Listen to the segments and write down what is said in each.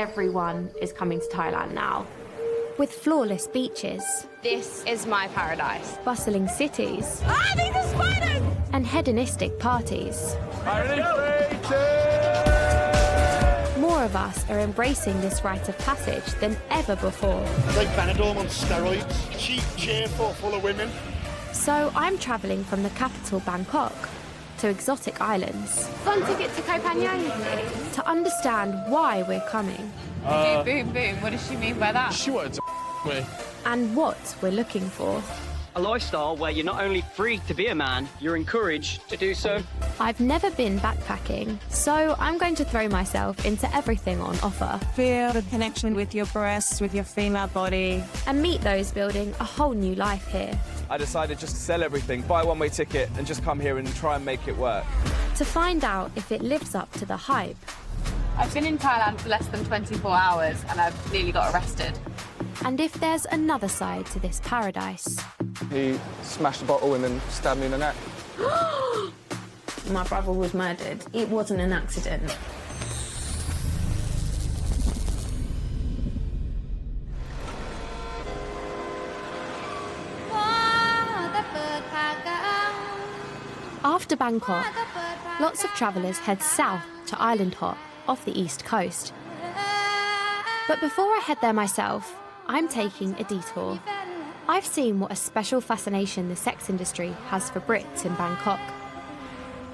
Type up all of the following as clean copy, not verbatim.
everyone is coming to Thailand now. With flawless beaches, This is my paradise. bustling cities, Ah, these are spiders! and hedonistic parties. More of us are embracing this rite of passage than ever before. Like Benidorm on steroids. Cheap, cheerful, full of women. So I'm travelling from the capital Bangkok to exotic islands Fun ticket to Koh Phangan, please. to understand why we're coming Boom, boom, boom. What does she mean by that? She wanted to me. and what we're looking for. A lifestyle where you're not only free to be a man, you're encouraged to do so. I've never been backpacking, so I'm going to throw myself into everything on offer Feel the connection with your breasts, with your female body. and meet those building a whole new life here. I decided just to sell everything, buy a one-way ticket and just come here and try and make it work. To find out if it lives up to the hype I've been in Thailand for less than 24 hours and I've nearly got arrested. and if there's another side to this paradise. He smashed a bottle and then stabbed me in the neck. My brother was murdered. It wasn't an accident. After Bangkok, lots of travellers head south to Island Hop off the east coast. But before I head there myself, I'm taking a detour. I've seen what a special fascination the sex industry has for Brits in Bangkok.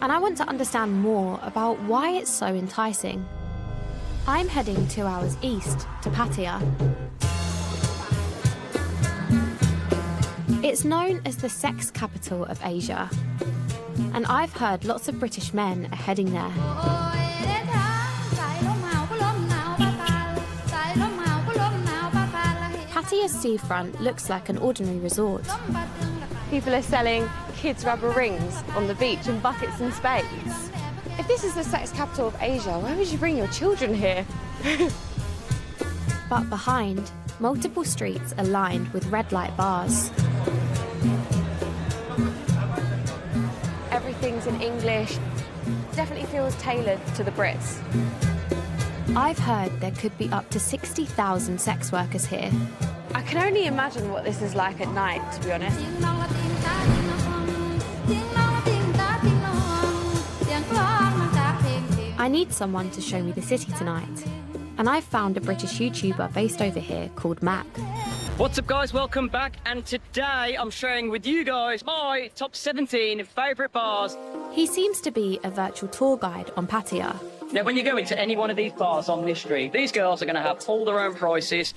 And I want to understand more about why it's so enticing. I'm heading 2 hours east to Pattaya. It's known as the sex capital of Asia. And I've heard lots of British men are heading there. Pattaya's seafront looks like an ordinary resort. People are selling kids' rubber rings on the beach and buckets and spades. If this is the sex capital of Asia, why would you bring your children here? But behind, multiple streets are lined with red light bars. Everything's in English. Definitely feels tailored to the Brits. I've heard there could be up to 60,000 sex workers here. I can only imagine what this is like at night, to be honest. I need someone to show me the city tonight. And I've found a British YouTuber based over here called Mac. What's up, guys? Welcome back. And today I'm sharing with you guys my top 17 favourite bars. He seems to be a virtual tour guide on Pattaya. Now, when you go into any one of these bars on this street, these girls are going to have all their own prices.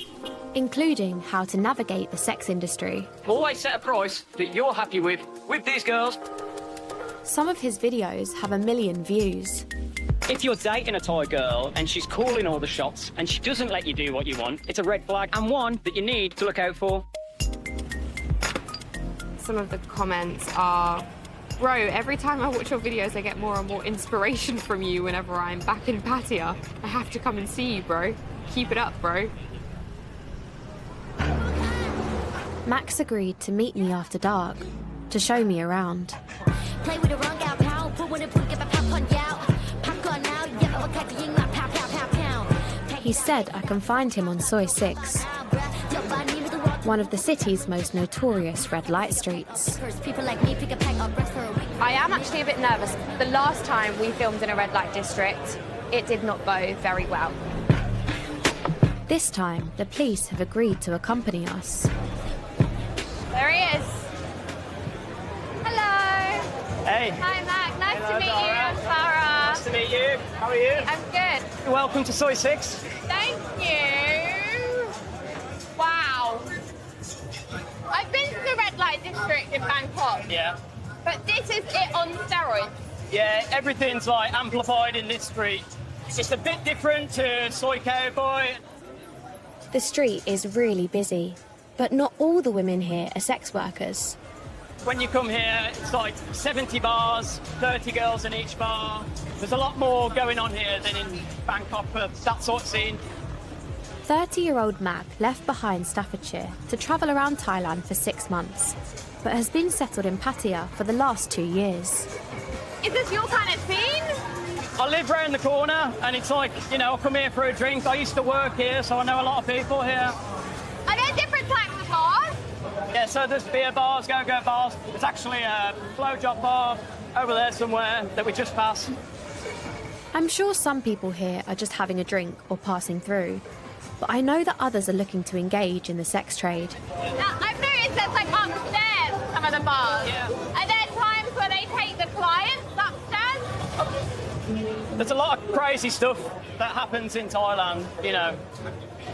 Including how to navigate the sex industry. Always set a price that you're happy with these girls. Some of his videos have 1 million views. If you're dating a Thai girl and she's calling all the shots and she doesn't let you do what you want, it's a red flag and one that you need to look out for. Some of the comments are, bro, every time I watch your videos, I get more and more inspiration from you whenever I'm back in Pattaya. I have to come and see you, bro. Keep it up, bro. Max agreed to meet me after dark to show me around. He said I can find him on Soi 6, one of the city's most notorious red light streets. I am actually a bit nervous. The last time we filmed in a red light district, it did not go very well. This time, the police have agreed to accompany us. There he is. Hello. Hey. Hi, Mac. Nice Hello, to meet Zara. you. I'm Sarah. Nice to meet you. How are you? I'm good. Welcome to Soi 6. Thank you. Wow. I've been to the red light district in Bangkok, Yeah. but this is it on steroids. Yeah, everything's like amplified in this street. It's a bit different to Soi Cowboy. The street is really busy, but not all the women here are sex workers. When you come here, it's like 70 bars, 30 girls in each bar. There's a lot more going on here than in Bangkok for that sort of scene. 30-year-old Mac left behind Staffordshire to travel around Thailand for 6 months, but has been settled in Pattaya for the last 2 years. Is this your kind of scene? I live round the corner, and it's like, you know, I come here for a drink. I used to work here, so I know a lot of people here. Are there different types of bars? Yeah, so there's beer bars, go-go bars. There's actually a blowjob bar over there somewhere that we just passed. I'm sure some people here are just having a drink or passing through, but I know that others are looking to engage in the sex trade. Now, I've noticed there's like upstairs some of the bars. Yeah. Are there times where they take the clients upstairs? There's a lot of crazy stuff that happens in Thailand, you know.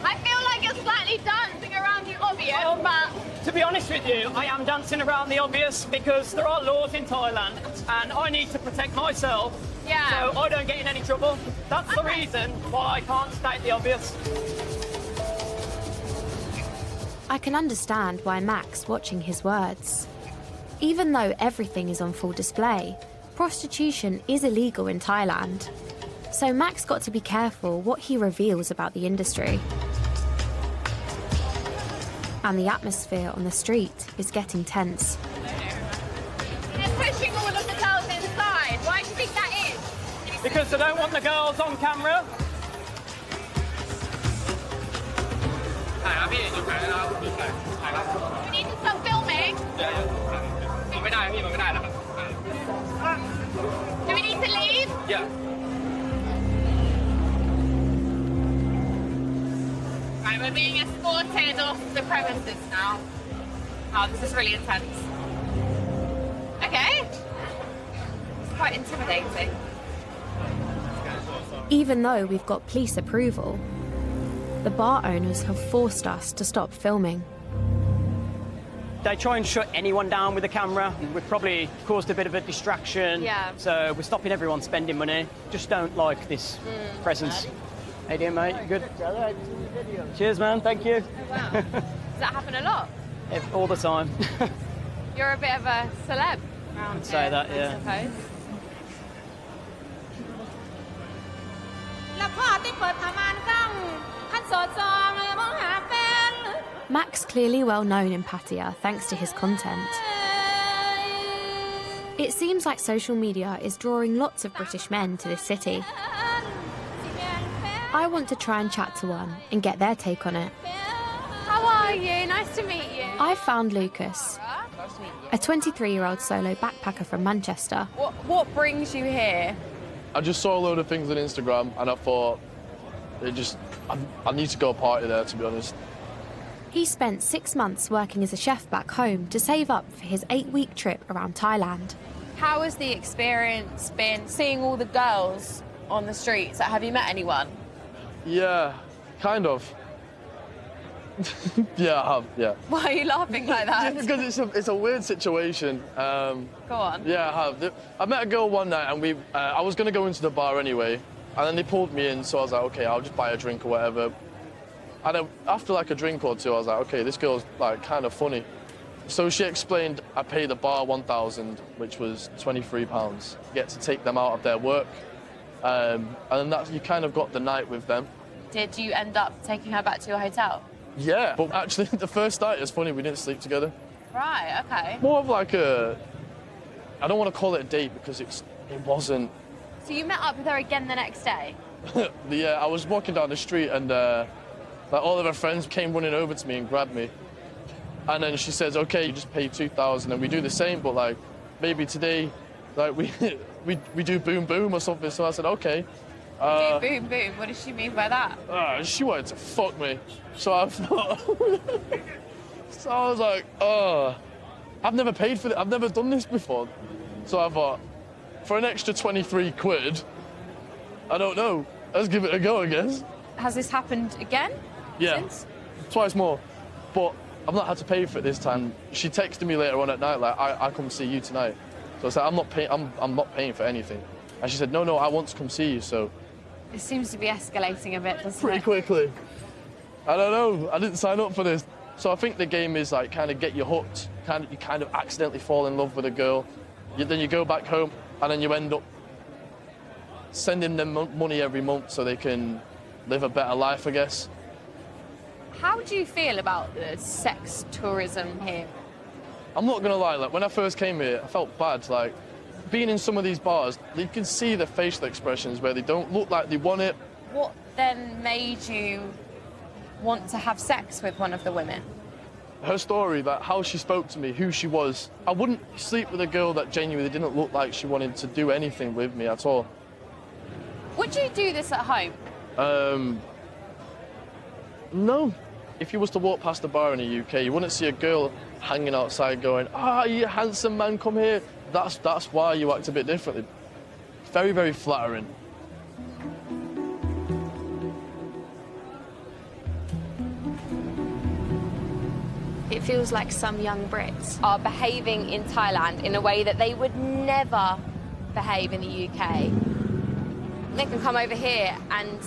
I feel like you're slightly dancing around the obvious, but To be honest with you, I am dancing around the obvious because there are laws in Thailand and I need to protect myself Yeah. so I don't get in any trouble. That's the Okay. reason why I can't state the obvious. I can understand why Max watching his words. Even though everything is on full display, prostitution is illegal in Thailand. So Max got to be careful what he reveals about the industry. And the atmosphere on the street is getting tense. they're pushing all of the girls inside. Why do you think that is? Because they don't want the girls on camera. We need to stop filming. Do we need to leave? Right, we're being escorted off the premises now. Oh, this is really intense. Okay. It's quite intimidating. Even though we've got police approval, the bar owners have forced us to stop filming. They try and shut anyone down with a camera. We've probably caused a bit of a distraction. Yeah. So we're stopping everyone spending money. Just don't like this presence. How you doing, mate? You good? Cheers, man. Thank you. Wow. Does that happen a lot? All the time. You're a bit of a celeb around Say here, that, yeah. I suppose. แล้วพ่อที่เปิดผ้าม่านกล้องคันโสดซองเลยมองหาแฟน Max clearly well known in Pattaya thanks to his content. It seems like social media is drawing lots of British men to this city. I want to try and chat to one and get their take on it. How are you? Nice to meet you. I found Lucas, a 23-year-old solo backpacker from Manchester. What brings you here? I just saw a load of things on Instagram and I thought, I need to go party there, to be honest. He spent 6 months working as a chef back home to save up for his 8-week trip around Thailand. How has the experience been seeing all the girls on the streets? Have you met anyone? Yeah, kind of. Yeah, I have, yeah. Why are you laughing like that? Just because it's a weird situation. Go on. Yeah, I have. I met a girl one night and I was going to go into the bar anyway, and then they pulled me in, so I was like, okay, I'll just buy a drink or whatever. And then after like a drink or two, I was like, okay, this girl's like kind of funny. So she explained I pay the bar 1,000, which was £23. Get to take them out of their work. And then you kind of got the night with them. Did you end up taking her back to your hotel? Yeah, but actually the first night, it's funny, we didn't sleep together. Right, okay. More of like I don't want to call it a date because it wasn't. So you met up with her again the next day? Yeah, I was walking down the street and like all of her friends came running over to me and grabbed me. And then she says, okay, you just pay 2,000 and we do the same, but like maybe today, like we do boom boom or something. So I said, okay. Boom, boom. What does she mean by that? She wanted to fuck me. So I thought, so I was like, I've never paid for this. I've never done this before. So I thought, for an extra 23 quid, I don't know. Let's give it a go, I guess. Has this happened again? Yeah, Since? twice more. But I've not had to pay for it this time. She texted me later on at night, like, I come see you tonight. So I said, I'm not paying for anything. And she said, no, I want to come see you, so. It seems to be escalating a bit, doesn't Pretty it? quickly. I don't know, I didn't sign up for this. So I think the game is like kind of get you hooked. You kind of accidentally fall in love with a girl. Then you go back home and then you end up sending them money every month so they can live a better life, I guess. How do you feel about the sex tourism here? I'm not gonna lie, like when I first came here, I felt bad. Like being in some of these bars, you can see the facial expressions where they don't look like they want it. What then made you want to have sex with one of the women? Her story, like how she spoke to me, who she was. I wouldn't sleep with a girl that genuinely didn't look like she wanted to do anything with me at all. Would you do this at home? No. If you was to walk past a bar in the UK, you wouldn't see a girl hanging outside going, you handsome man, come here. That's why you act a bit differently. Very, very flattering. It feels like some young Brits Are behaving in Thailand in a way that they would never behave in the UK. They can come over here and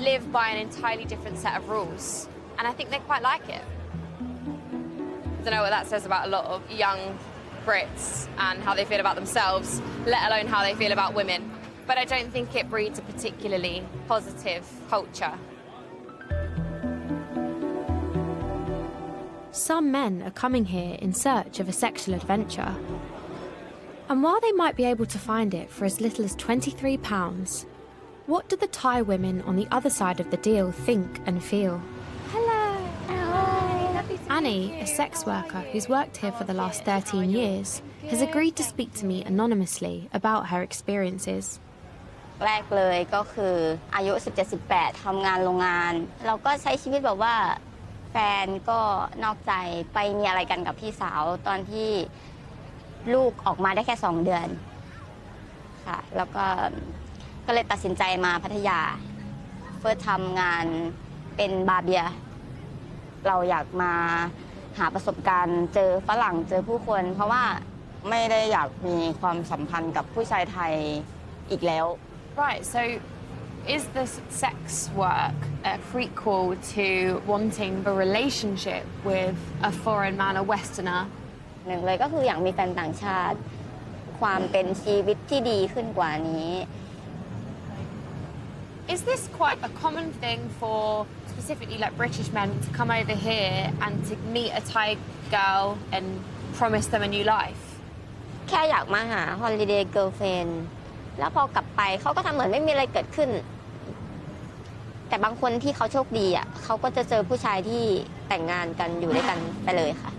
live by an entirely different set of rules, and I think they quite like it. I don't know what that says about a lot of young Brits and how they feel about themselves, let alone how they feel about women. But I don't think it breeds a particularly positive culture. Some men are coming here in search of a sexual adventure. And while they might be able to find it for as little as £23, what do the Thai women on the other side of the deal think and feel? Hello. Hi. Lovely to Annie, meet you. a sex worker who's worked here for the last 13 years, has agreed to speak to me anonymously about her experiences. แรกเลยก็คืออายุ 17-18 ทำงานโรงงานเราก็ใช้ชีวิตแบบว่าแฟนก็นอกใจไปมีอะไรกันกับพี่สาวตอนที่ลูกออกมาได้แค่2 เดือนค่ะแล้วก็เลยตัดสินใจมาพัทยาเพื่อทำงานเป็นบาร์เบียร์เราอยากมาหาประสบการณ์เจอฝรั่งเจอผู้คนเพราะว่าไม่ได้อยากมีความสัมพันธ์กับผู้ชายไทยอีกแล้ว Right, so is this sex work a prequel to wanting a relationship with a foreign man, a Westerner? หนึ่งเลยก็คืออยากมีแฟนต่างชาติความเป็นชีวิตที่ดีขึ้นกว่านี้ Is this quite a common thing for specifically like British men to come over here and to meet a Thai girl and promise them a new life? แค่อยากมาหา holiday girlfriend แล้วพอกลับไปเขาก็ทำเหมือนไม่มีอะไรเกิดขึ้นแต่บางคนที่เขาโชคดีเขาก็จะเจอผู้ชายที่แต่งงานกันอยู่ด้วยกันไปเลยค่ะ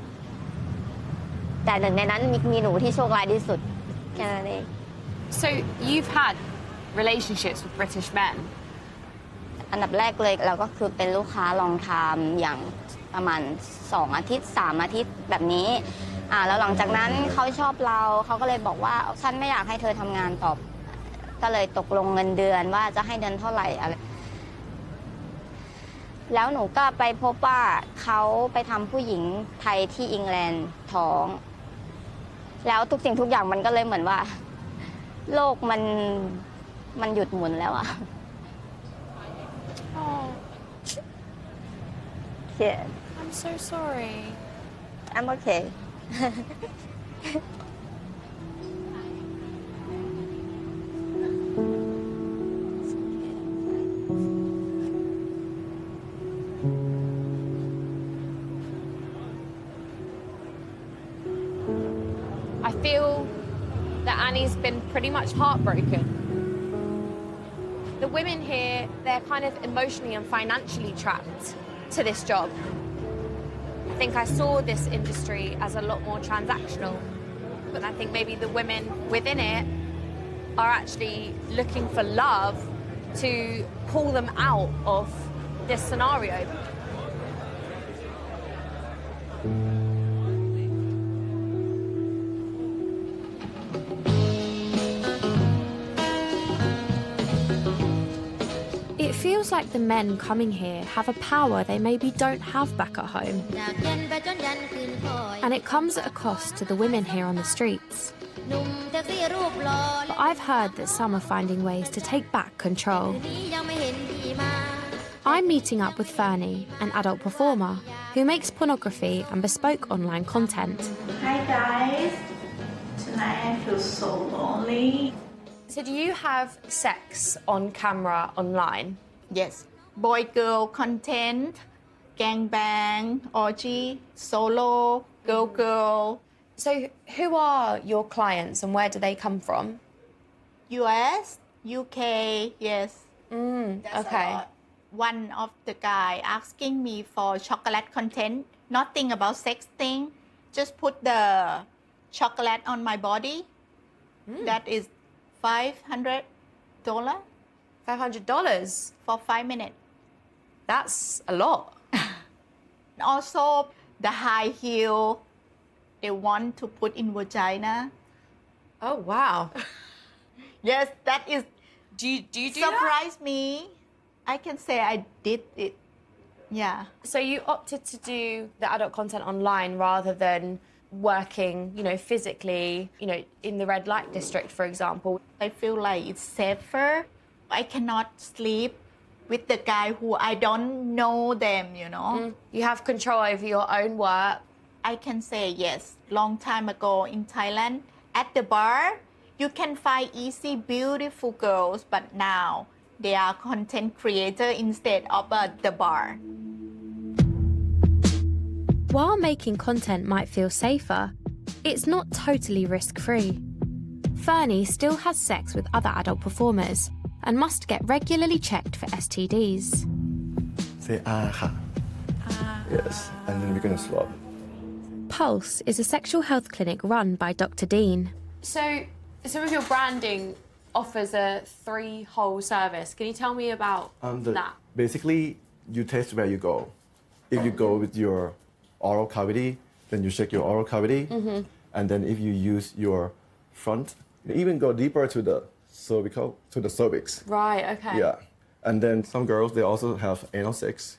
แต่หนึ่งในนั้นมีหนูที่โชคร้ายที่สุดแค่นั้นเอง So you've had relationships with British men? อันดับแรกเลยเราก็คือเป็นลูกค้าลองทำอย่างประมาณ2 อาทิตย์3 อาทิตย์แบบนี้แล้วหลังจากนั้นเขาชอบเราเขาก็เลยบอกว่าฉันไม่อยากให้เธอทำงานต่อก็เลยตกลงเงินเดือนว่าจะให้เดือนเท่าไหร่อะไรแล้วหนูก็ไปพบว่าเขาไปทำผู้หญิงไทยที่อังกฤษท้องแล้วทุกสิ่งทุกอย่างมันก็เลยเหมือนว่าโลกมันหยุดหมุนแล้วอะ Oh, yeah. I'm so sorry. I'm okay. I feel that Annie's been pretty much heartbroken. The women here, they're kind of emotionally and financially trapped to this job. I think I saw this industry as a lot more transactional, but I think maybe the women within it are actually looking for love to pull them out of this scenario. It feels like the men coming here have a power they maybe don't have back at home. And it comes at a cost to the women here on the streets. But I've heard that some are finding ways to take back control. I'm meeting up with Fernie, an adult performer, who makes pornography and bespoke online content. Hi guys, tonight I feel so lonely. So do you have sex on camera online? Yes, boy-girl content, gangbang, orgy, solo, girl-girl, So who are your clients and where do they come from? US, UK, yes. That's okay. a lot. One of the guy asking me for chocolate content, nothing about sex thing, just put the chocolate on my body. That is $500 $500? for 5 minutes. That's a lot. Also, the high heel they want to put in vagina. Oh, wow. Yes, that is Do you do surprised me. I can say I did it. Yeah. So you opted to do the adult content online rather than working, physically, in the red light district, for example. I feel like it's safer. I cannot sleep with the guy who I don't know them, You have control over your own work. I can say yes. Long time ago in Thailand, at the bar, you can find easy, beautiful girls, but now they are content creator instead of the bar. While making content might feel safer, it's not totally risk-free. Fernie still has sex with other adult performers and must get regularly checked for STDs. Say aha. Yes, and then we're gonna swap. Pulse is a sexual health clinic run by Dr. Dean. So some of your branding offers a 3-hole service. Can you tell me about that? Basically, you test where you go. If you go with your oral cavity, then you check your oral cavity. And then if you use your front, you even go deeper to the cervical, to the cervix. Right, okay. Yeah. And then some girls, they also have anal sex.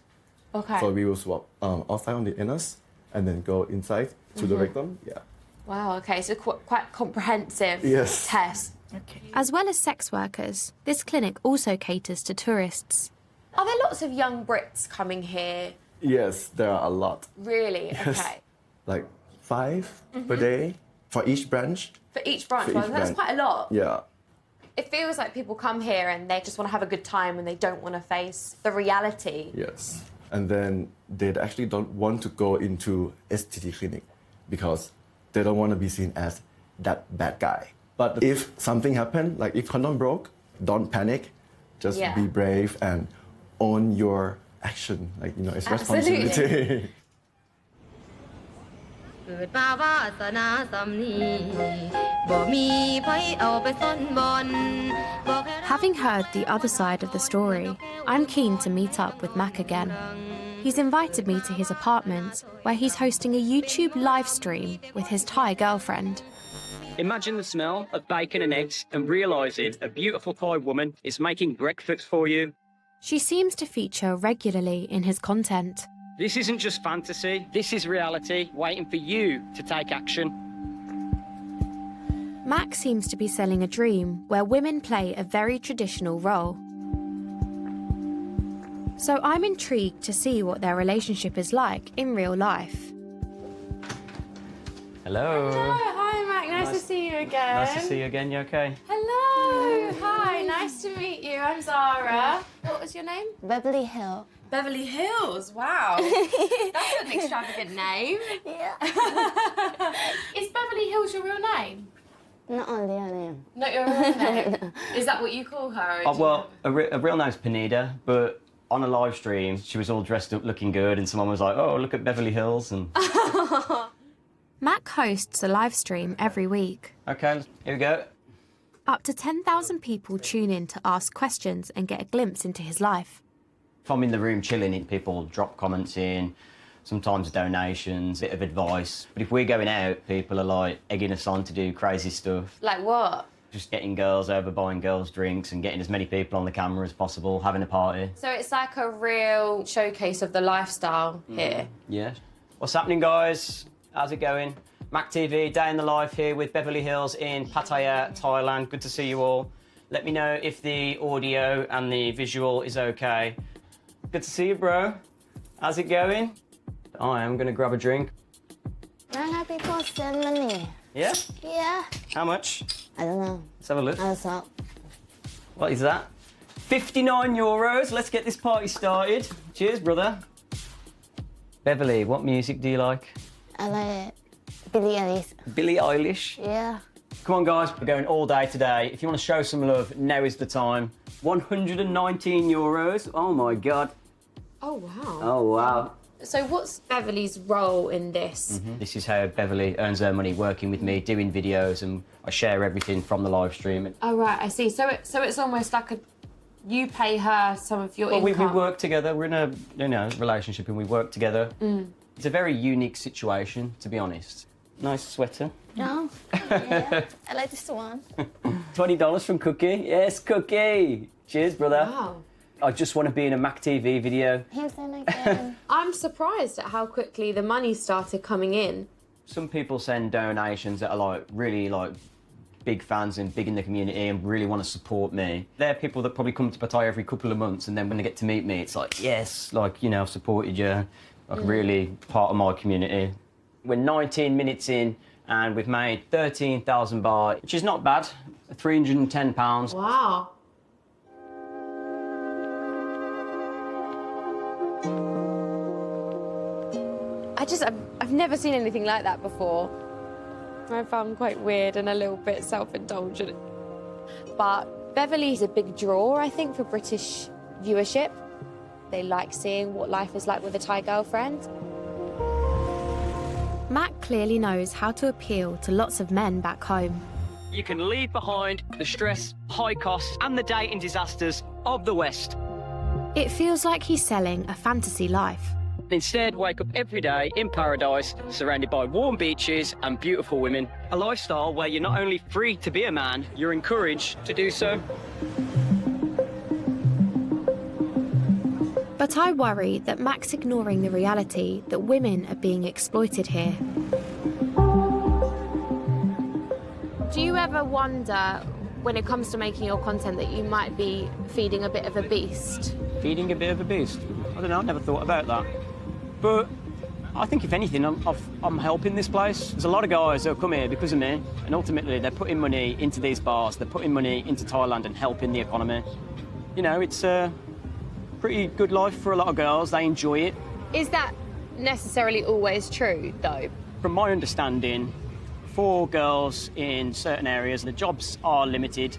Okay. So we will swap outside on the anus and then go inside to the rectum. Yeah. Wow, okay, so quite comprehensive test. Okay. As well as sex workers, this clinic also caters to tourists. Are there lots of young Brits coming here? Yes, there are a lot. Really? Yes. Okay. Like 5 per day for each branch. For each branch? For Well, each that's branch. quite a lot. Yeah. It feels like people come here and they just want to have a good time and they don't want to face the reality. Yes. And then they actually don't want to go into STD clinic because they don't want to be seen as that bad guy. But if something happened, like if condom broke, don't panic. Just be brave and own your action. Like, it's responsibility. Having heard the other side of the story, I'm keen to meet up with Mac again. He's invited me to his apartment where he's hosting a YouTube live stream with his Thai girlfriend. Imagine the smell of bacon and eggs and realising a beautiful Thai woman is making breakfast for you. She seems to feature regularly in his content. This isn't just fantasy, this is reality waiting for you to take action. Mac seems to be selling a dream where women play a very traditional role. So I'm intrigued to see what their relationship is like in real life. Hello. Hi Mac, nice to see you again. Nice to see you again, you okay? Hello, hi, nice to meet you. I'm Zara. What was your name? Beverly Hill. Beverly Hills, wow. That's an extravagant name. Yeah. Is Beverly Hills your real name? Not on real name. Not your real name? Is that what you call her? Well, a real name's Panida, but on a live stream, she was all dressed up looking good and someone was like, oh, look at Beverly Hills. And Mac hosts a live stream every week. Okay, here we go. Up to 10,000 people tune in to ask questions and get a glimpse into his life. If I'm in the room chilling, people drop comments in, sometimes donations, a bit of advice. But if we're going out, people are like egging us on to do crazy stuff. Like what? Just getting girls over, buying girls drinks and getting as many people on the camera as possible, having a party. So it's like a real showcase of the lifestyle here. Yeah. What's happening, guys? How's it going? Mac TV, day in the life here with Beverly Hills in Pattaya, Thailand. Good to see you all. Let me know if the audio and the visual is okay. Good to see you, bro. How's it going? I am going to grab a drink. I have people send money. Yeah? Yeah. How much? I don't know. Let's have a look. I saw. What is that? 59 euros. Let's get this party started. Cheers, brother. Beverly, what music do you like? I like Billie Eilish. Billie Eilish. Yeah. Come on, guys, we're going all day today. If you want to show some love, now is the time. 119 euros. Oh my God. Oh, wow. Oh, wow. So what's Beverly's role in this? This is how Beverly earns her money, working with me, doing videos, and I share everything from the live stream. Oh, right, I see. So it's almost like you pay her some of your Well, income. we work together. We're in a relationship and we work together. It's a very unique situation, to be honest. Nice sweater. Oh, yeah. I like this one. $20 from Cookie. Yes, Cookie. Cheers, brother. Wow. I just want to be in a Mac TV video. Here's them again. I'm surprised at how quickly the money started coming in. Some people send donations that are like really like big fans and big in the community and really want to support me. They're people that probably come to Pattaya every couple of months, and then when they get to meet me, it's like, yes, like, you know, I've supported you. Like really part of my community. We're 19 minutes in and we've made 13,000 baht, which is not bad. £310. Wow. I've never seen anything like that before. I found quite weird and a little bit self-indulgent. But Beverly's a big draw, I think, for British viewership. They like seeing what life is like with a Thai girlfriend. Mac clearly knows how to appeal to lots of men back home. You can leave behind the stress, high costs, and the dating disasters of the West. It feels like he's selling a fantasy life. Instead, wake up every day in paradise, surrounded by warm beaches and beautiful women. A lifestyle where you're not only free to be a man, you're encouraged to do so. But I worry that Mac's ignoring the reality that women are being exploited here. Do you ever wonder, when it comes to making your content, that you might be feeding a bit of a beast? Feeding a bit of a beast? I don't know, I never thought about that. But I think, if anything, I'm helping this place. There's a lot of guys that come here because of me, and ultimately they're putting money into these bars, they're putting money into Thailand and helping the economy. You know, it's a pretty good life for a lot of girls. They enjoy it. Is that necessarily always true, though? From my understanding, for girls in certain areas, the jobs are limited.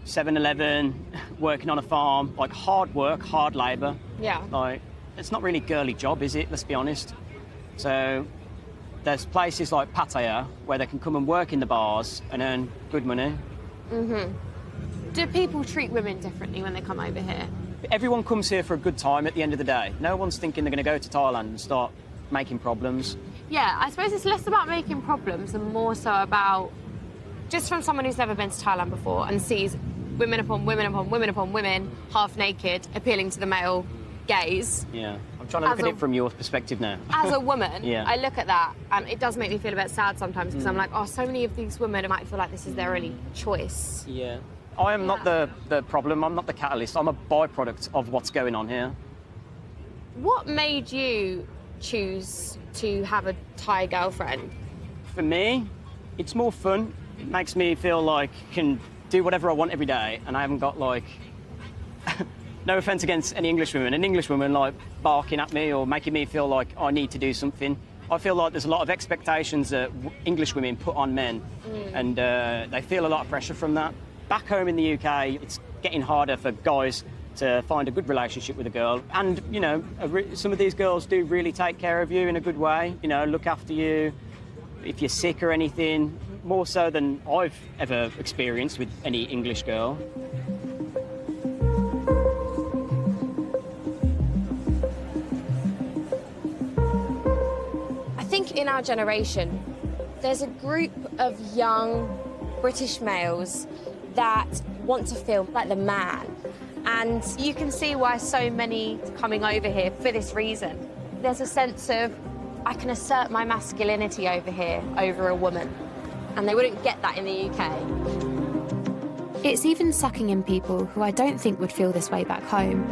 7-Eleven, working on a farm, like hard work, hard labour. Yeah. Like, it's not really a girly job, is it? Let's be honest. So there's places like Pattaya where they can come and work in the bars and earn good money. Do people treat women differently when they come over here? Everyone comes here for a good time at the end of the day. No one's thinking they're going to go to Thailand and start making problems. Yeah, I suppose it's less about making problems and more so about, just from someone who's never been to Thailand before and sees women upon women upon women upon women, half naked, appealing to the male gaze. Yeah, I'm trying to look at it from your perspective now. As a woman, Yeah. I look at that and it does make me feel a bit sad sometimes because I'm like, oh, so many of these women might feel like this is their only choice. Yeah. I am not the problem, I'm not the catalyst, I'm a byproduct of what's going on here. What made you choose to have a Thai girlfriend? For me, it's more fun. It makes me feel like I can do whatever I want every day, and I haven't got, like, no offence against any English women, an English woman, like, barking at me or making me feel like I need to do something. I feel like there's a lot of expectations that English women put on men, and they feel a lot of pressure from that. Back home in the UK, it's getting harder for guys to find a good relationship with a girl. And, you know, some of these girls do really take care of you in a good way, you know, look after you. If you're sick or anything, more so than I've ever experienced with any English girl. I think in our generation, there's a group of young British males that want to feel like the man. And you can see why so many are coming over here for this reason. There's a sense of, I can assert my masculinity over here, over a woman. And they wouldn't get that in the UK. It's even sucking in people who I don't think would feel this way back home.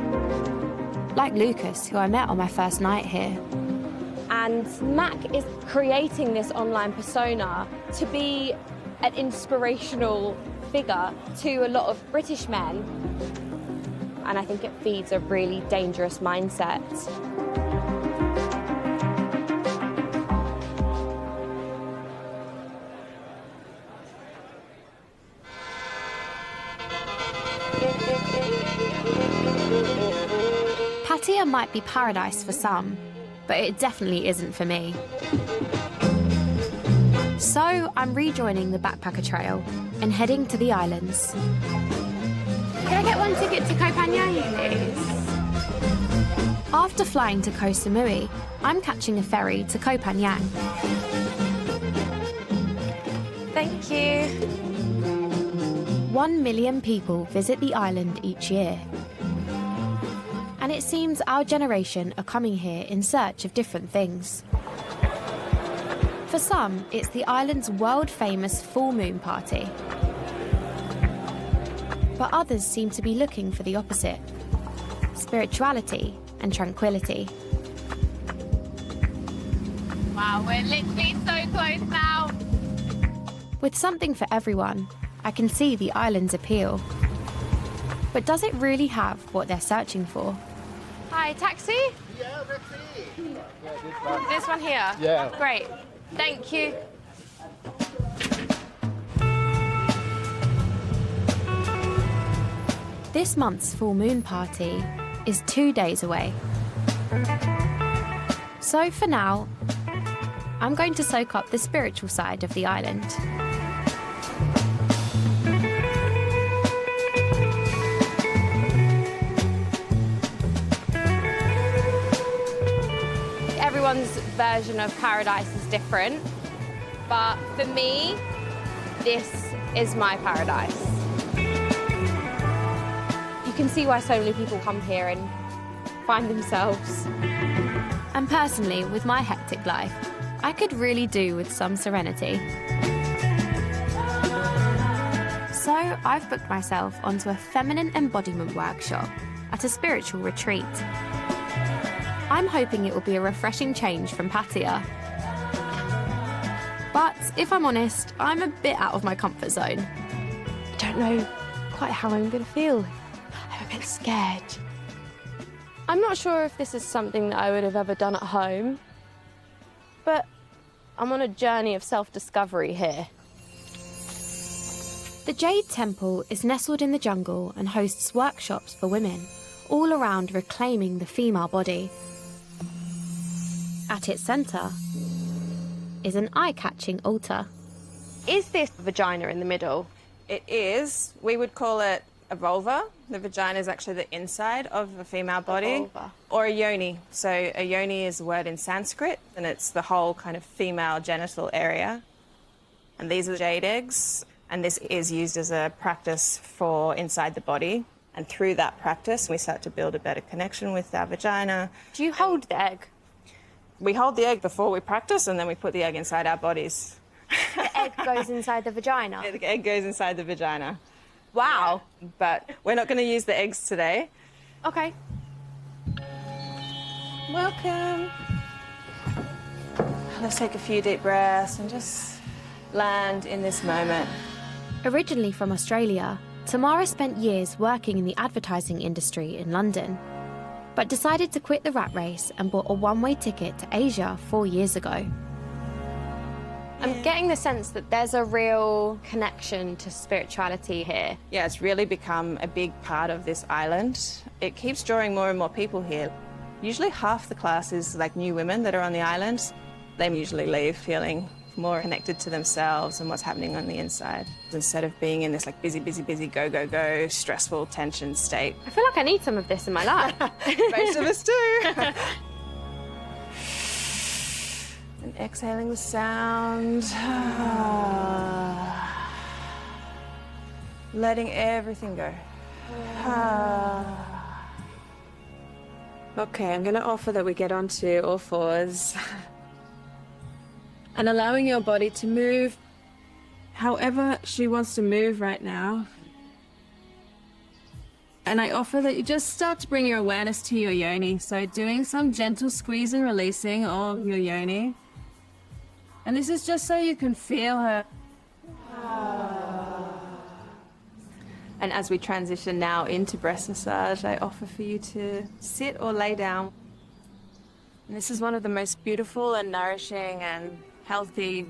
Like Lucas, who I met on my first night here. And Mac is creating this online persona to be an inspirational figure to a lot of British men. And I think it feeds a really dangerous mindset. Pattaya might be paradise for some, but it definitely isn't for me. So I'm rejoining the backpacker trail and heading to the islands. Can I get one ticket to Koh Phangan, please? After flying to Koh Samui, I'm catching a ferry to Koh Phangan. Thank you. 1 million people visit the island each year. And it seems our generation are coming here in search of different things. For some, it's the island's world-famous full moon party. But others seem to be looking for the opposite: spirituality and tranquility. Wow, we're literally so close now. With something for everyone, I can see the island's appeal. But does it really have what they're searching for? Hi, taxi? Yeah, taxi. This one here? Yeah. Great. Thank you. This month's full moon party is 2 days away. So for now, I'm going to soak up the spiritual side of the island. Everyone's version of paradise is different, but for me, this is my paradise. You can see why so many people come here and find themselves. And personally, with my hectic life, I could really do with some serenity. So I've booked myself onto a feminine embodiment workshop at a spiritual retreat. I'm hoping it will be a refreshing change from Pattaya. But if I'm honest, I'm a bit out of my comfort zone. I don't know quite how I'm going to feel. I'm a bit scared. I'm not sure if this is something that I would have ever done at home, but I'm on a journey of self-discovery here. The Jade Temple is nestled in the jungle and hosts workshops for women, all around reclaiming the female body. At its centre is an eye-catching altar. Is this vagina in the middle? It is. We would call it a vulva. The vagina is actually the inside of a female body. vulva. Or a yoni. So a yoni is a word in Sanskrit, and it's the whole kind of female genital area. And these are jade eggs, and this is used as a practice for inside the body. And through that practice, we start to build a better connection with our vagina. Do you hold the egg? We hold the egg before we practice, and then we put the egg inside our bodies. The egg goes inside the vagina? The egg goes inside the vagina. Wow. Yeah, but we're not going to use the eggs today. Okay. Welcome. Let's take a few deep breaths and just land in this moment. Originally from Australia, Tamara spent years working in the advertising industry in London, but decided to quit the rat race and bought a one-way ticket to Asia 4 years ago. I'm getting the sense that there's a real connection to spirituality here. Yeah, it's really become a big part of this island. It keeps drawing more and more people here. Usually half the class is like new women that are on the island. They usually leave feeling more connected to themselves and what's happening on the inside, instead of being in this like busy, go, go, go, stressful tension state. I feel like I need some of this in my life. Most of us do. And exhaling the sound. Letting everything go. Okay, I'm going to offer that we get onto all fours. And allowing your body to move however she wants to move right now. And I offer that you just start to bring your awareness to your yoni. So doing some gentle squeeze and releasing of your yoni. And this is just so you can feel her. And as we transition now into breast massage, I offer for you to sit or lay down. And this is one of the most beautiful and nourishing and healthy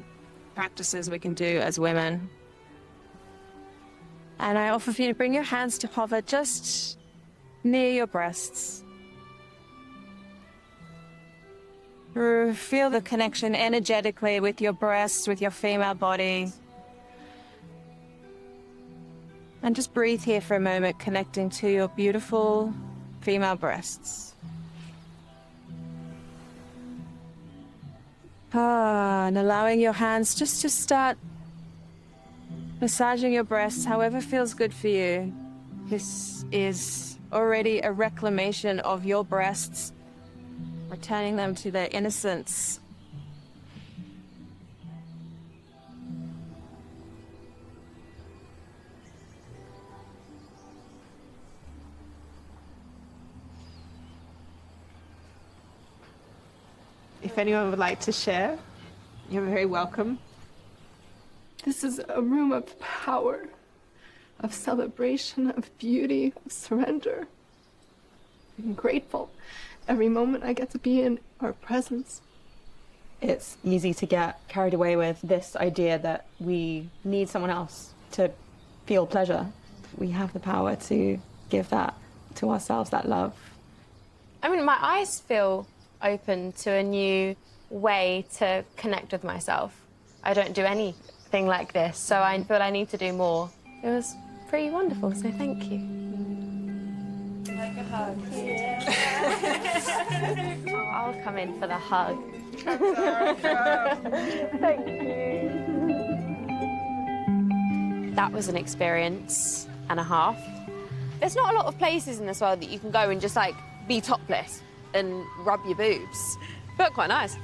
practices we can do as women. And I offer for you to bring your hands to hover just near your breasts. Feel the connection energetically with your breasts, with your female body. And just breathe here for a moment, connecting to your beautiful female breasts. And allowing your hands just to start massaging your breasts however feels good for you. This is already a reclamation of your breasts, returning them to their innocence. If anyone would like to share, you're very welcome. This is a room of power, of celebration, of beauty, of surrender. I'm grateful every moment I get to be in our presence. It's easy to get carried away with this idea that we need someone else to feel pleasure. We have the power to give that to ourselves, that love. I mean, my eyes feel open to a new way to connect with myself. I don't do anything like this, so I feel I need to do more. It was pretty wonderful, so thank you. Like a hug. Yeah. Oh, I'll come in for the hug. Thank you. That was an experience and a half. There's not a lot of places in this world that you can go and just like be topless and rub your boobs. Felt quite nice.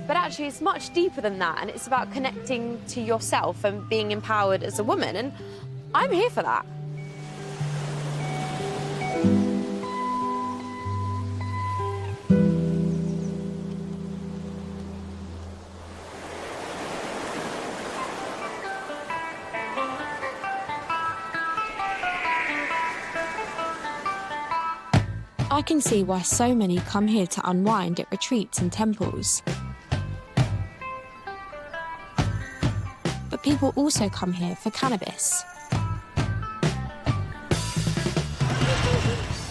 But actually it's much deeper than that, and it's about connecting to yourself and being empowered as a woman, and I'm here for that. I can see why so many come here to unwind at retreats and temples. But people also come here for cannabis.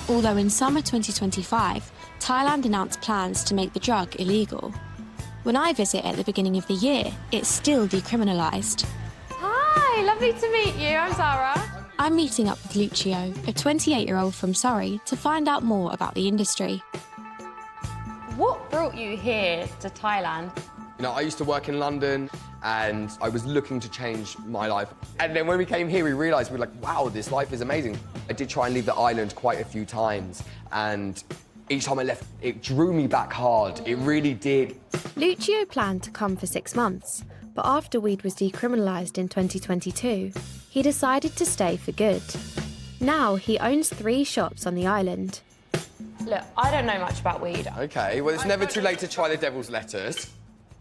Although in summer 2025, Thailand announced plans to make the drug illegal. When I visit at the beginning of the year, it's still decriminalised. Hi, lovely to meet you. I'm Zara. I'm meeting up with Lucio, a 28-year-old from Surrey, to find out more about the industry. What brought you here to Thailand? You know, I used to work in London and I was looking to change my life. And then when we came here, we realised, we were like, wow, this life is amazing. I did try and leave the island quite a few times, and each time I left, it drew me back hard. It really did. Lucio planned to come for 6 months, but after weed was decriminalised in 2022, he decided to stay for good. Now he owns 3 shops on the island. Look, I don't know much about weed. Okay, well, it's never too late to try the devil's lettuce.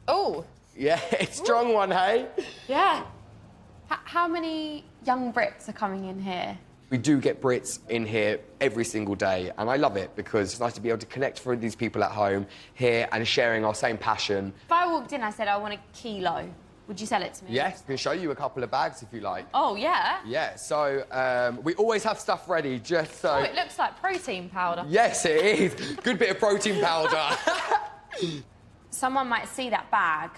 Oh. Yeah, it's a strong one, hey? Yeah. How many young Brits are coming in here? We do get Brits in here every single day, and I love it because it's nice to be able to connect with these people at home here and sharing our same passion. If I walked in, I said I want a kilo, would you sell it to me? Yes, I can show you a couple of bags if you like. Oh, yeah? Yeah, so we always have stuff ready just so... Oh, it looks like protein powder. Yes, it is. Good bit of protein powder. Someone might see that bag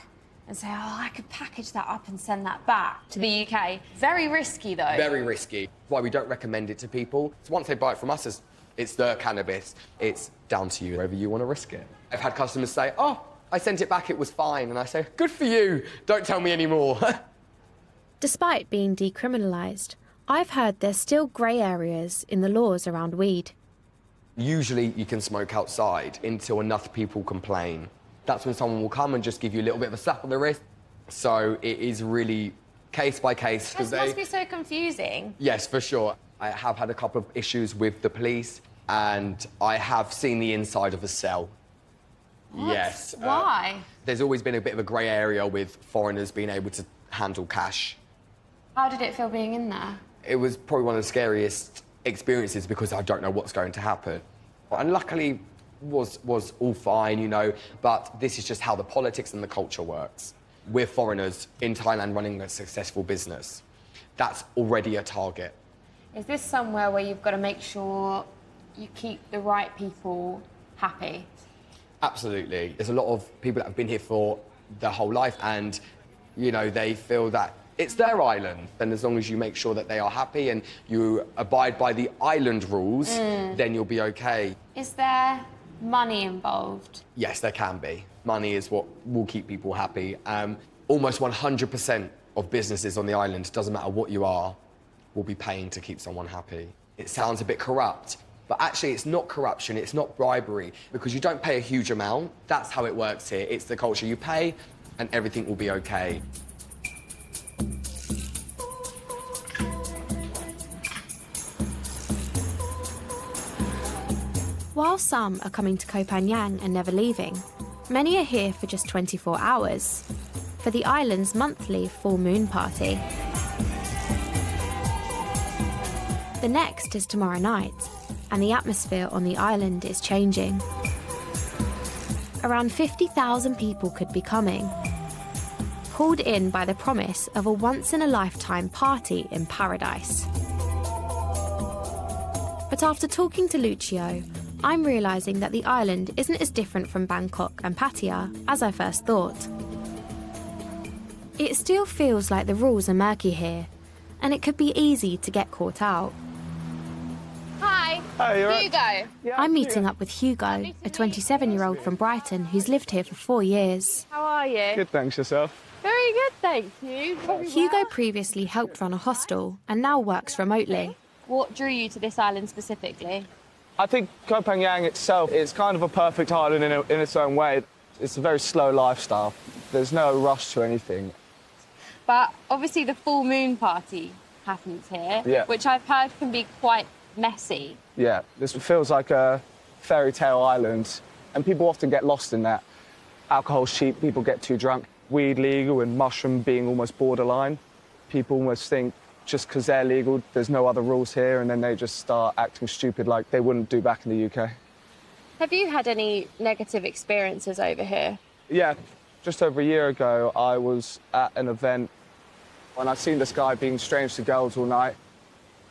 and say, oh, I could package that up and send that back to the UK. Very risky, though. Very risky. Why we don't recommend it to people. So once they buy it from us, it's their cannabis. It's down to you, whether you want to risk it. I've had customers say, oh, I sent it back, it was fine. And I say, good for you. Don't tell me anymore. Despite being decriminalised, I've heard there's still grey areas in the laws around weed. Usually you can smoke outside until enough people complain. That's when someone will come and just give you a little bit of a slap on the wrist. So it is really case by case. This must be so confusing. Yes, for sure. I have had a couple of issues with the police, and I have seen the inside of a cell. What? Yes. Why? There's always been a bit of a grey area with foreigners being able to handle cash. How did it feel being in there? It was probably one of the scariest experiences because I don't know what's going to happen. And luckily, was all fine, you know, but this is just how the politics and the culture works. We're foreigners in Thailand running a successful business. That's already a target. Is this somewhere where you've got to make sure you keep the right people happy? Absolutely. There's a lot of people that have been here for their whole life and, you know, they feel that it's their island. And as long as you make sure that they are happy and you abide by the island rules, then you'll be okay. Is there money involved? Yes, there can be. Money is what will keep people happy. Almost 100% of businesses on the island, doesn't matter what you are, will be paying to keep someone happy. It sounds a bit corrupt, but actually it's not corruption, it's not bribery, because you don't pay a huge amount. That's how it works here. It's the culture. You pay and everything will be okay. While some are coming to Koh Phangan and never leaving, many are here for just 24 hours, for the island's monthly full moon party. The next is tomorrow night, and the atmosphere on the island is changing. Around 50,000 people could be coming, pulled in by the promise of a once-in-a-lifetime party in paradise. But after talking to Lucio, I'm realising that the island isn't as different from Bangkok and Pattaya as I first thought. It still feels like the rules are murky here, and it could be easy to get caught out. Hi, Hugo. I'm meeting up with Hugo, a 27-year-old from Brighton who's lived here for 4 years. How are you? Good, thanks. Yourself? Very good, thank you. Hugo previously helped run a hostel and now works remotely. What drew you to this island specifically? I think Koh Phangan itself is kind of a perfect island in its own way. It's a very slow lifestyle. There's no rush to anything. But obviously the full moon party happens here, which I've heard can be quite messy. Yeah, this feels like a fairy tale island, and people often get lost in that. Alcohol's cheap, people get too drunk. Weed legal and mushroom being almost borderline. People almost think just because they're legal, there's no other rules here, and then they just start acting stupid like they wouldn't do back in the UK. Have you had any negative experiences over here? Yeah, just over a year ago, I was at an event and I'd seen this guy being strange to girls all night.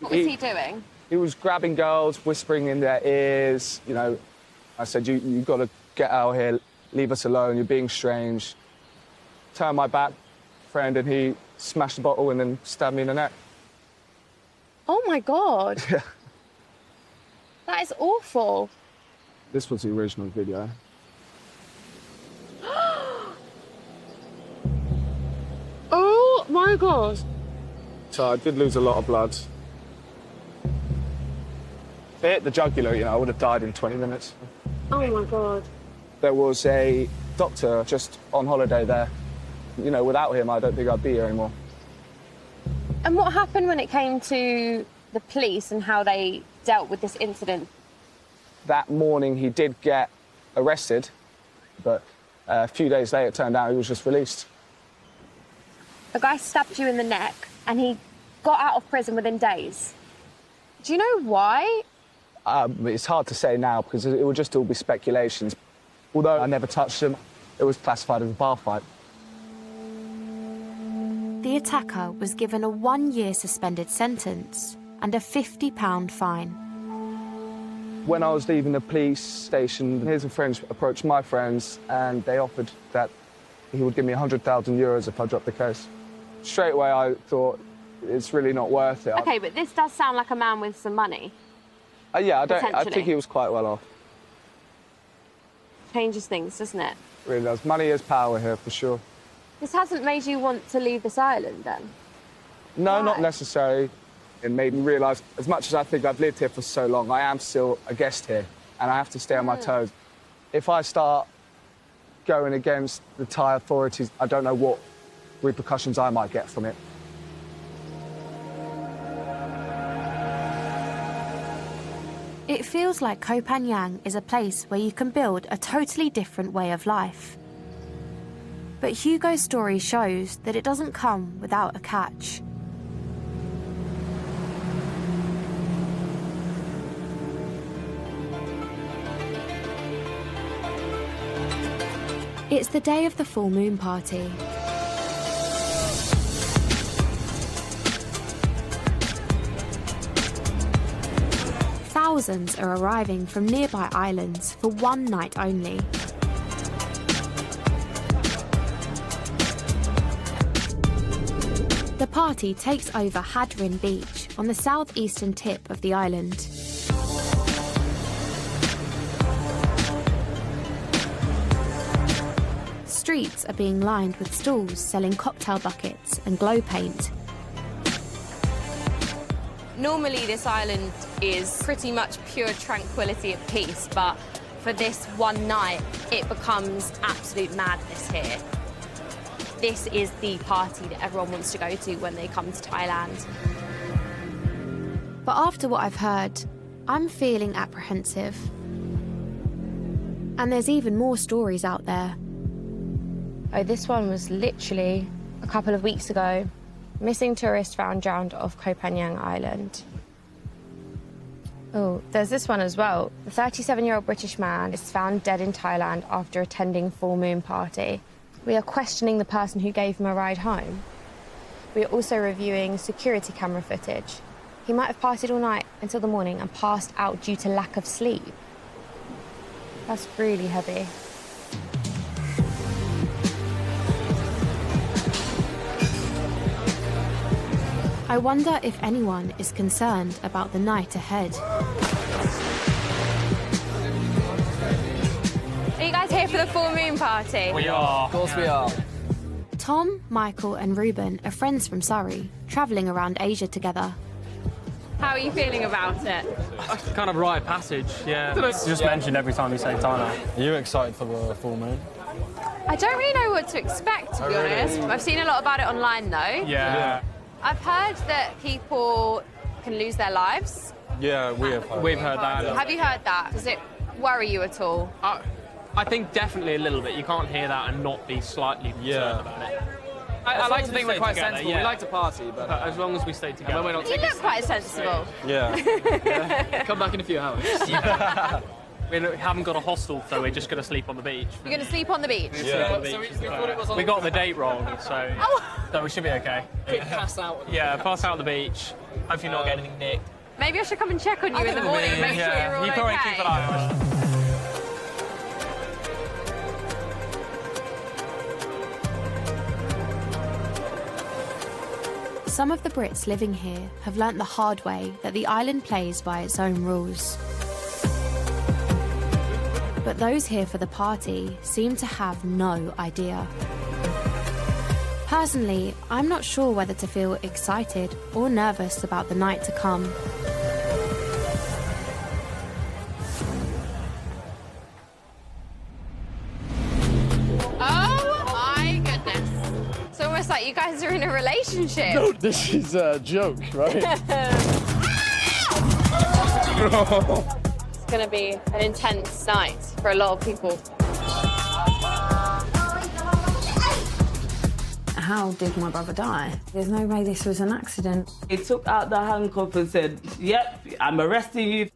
What was he doing? He was grabbing girls, whispering in their ears, you know. I said, you got to get out here, leave us alone, you're being strange. Turned my back, friend, and he smashed the bottle and then stabbed me in the neck. Oh my God. Yeah. That is awful. This was the original video. Oh my God. So I did lose a lot of blood. If it hit the jugular, you know, I would have died in 20 minutes. Oh my God. There was a doctor just on holiday there. You know, without him, I don't think I'd be here anymore. And what happened when it came to the police and how they dealt with this incident? That morning, he did get arrested, but a few days later, it turned out he was just released. A guy stabbed you in the neck and he got out of prison within days. Do you know why? It's hard to say now because it would just all be speculations. Although I never touched him, it was classified as a bar fight. The attacker was given a 1-year suspended sentence and a £50 fine. When I was leaving the police station, his friends approached my friends and they offered that he would give me €100,000 if I dropped the case. Straight away, I thought it's really not worth it. OK, but this does sound like a man with some money. Yeah, I think he was quite well off. Changes things, doesn't it? It really does. Money is power here, for sure. This hasn't made you want to leave this island, then? No, Why? not necessarily. It made me realise, as much as I think I've lived here for so long, I am still a guest here, and I have to stay on my toes. If I start going against the Thai authorities, I don't know what repercussions I might get from it. It feels like Koh Phangan is a place where you can build a totally different way of life. But Hugo's story shows that it doesn't come without a catch. It's the day of the full moon party. Thousands are arriving from nearby islands for one night only. party takes over Hadrin Beach on the southeastern tip of the island. Streets are being lined with stalls selling cocktail buckets and glow paint. Normally this island is pretty much pure tranquility and peace, but for this one night, it becomes absolute madness here. This is the party that everyone wants to go to when they come to Thailand. But after what I've heard, I'm feeling apprehensive. And there's even more stories out there. Oh, this one was literally a couple of weeks ago. Missing tourist found drowned off Koh Phangan Island. Oh, there's this one as well. The 37-year-old British man is found dead in Thailand after attending full moon party. We are questioning the person who gave him a ride home. We are also reviewing security camera footage. He might have partied all night until the morning and passed out due to lack of sleep. That's really heavy. I wonder if anyone is concerned about the night ahead. Are you guys here for the full moon party? We are. Of course we are. Tom, Michael and Ruben are friends from Surrey, travelling around Asia together. How are you feeling about it? Kind of rite of passage, yeah. It's just mentioned every time you say Thailand. Are you excited for the full moon? I don't really know what to expect, to be honest. I've seen a lot about it online, though. Yeah. I've heard that people can lose their lives. Yeah, we've heard that. Have you heard that? Does it worry you at all? I think definitely a little bit. You can't hear that and not be slightly concerned about it. I like to think we're quite sensible. Yeah. We like to party, but as long as we stay together. We're not You look quite sensible. Yeah. Come back in a few hours. We haven't got a hostel, so we're just going to sleep on the beach. You're going to sleep on the beach? Yeah. We got the date wrong, so we should be okay. Pass out. Yeah, pass out on the beach. Hopefully not get anything nicked. Maybe I should come and check on you in the morning and make sure you're all you okay. probably keep an eye on us. Some of the Brits living here have learnt the hard way that the island plays by its own rules. But those here for the party seem to have no idea. Personally, I'm not sure whether to feel excited or nervous about the night to come. Oh my goodness. It's almost like you guys are in a relationship. No, this is a joke, right? It's going to be an intense night for a lot of people. How did my brother die? There's no way this was an accident. He took out the handcuff and said, yep, I'm arresting you.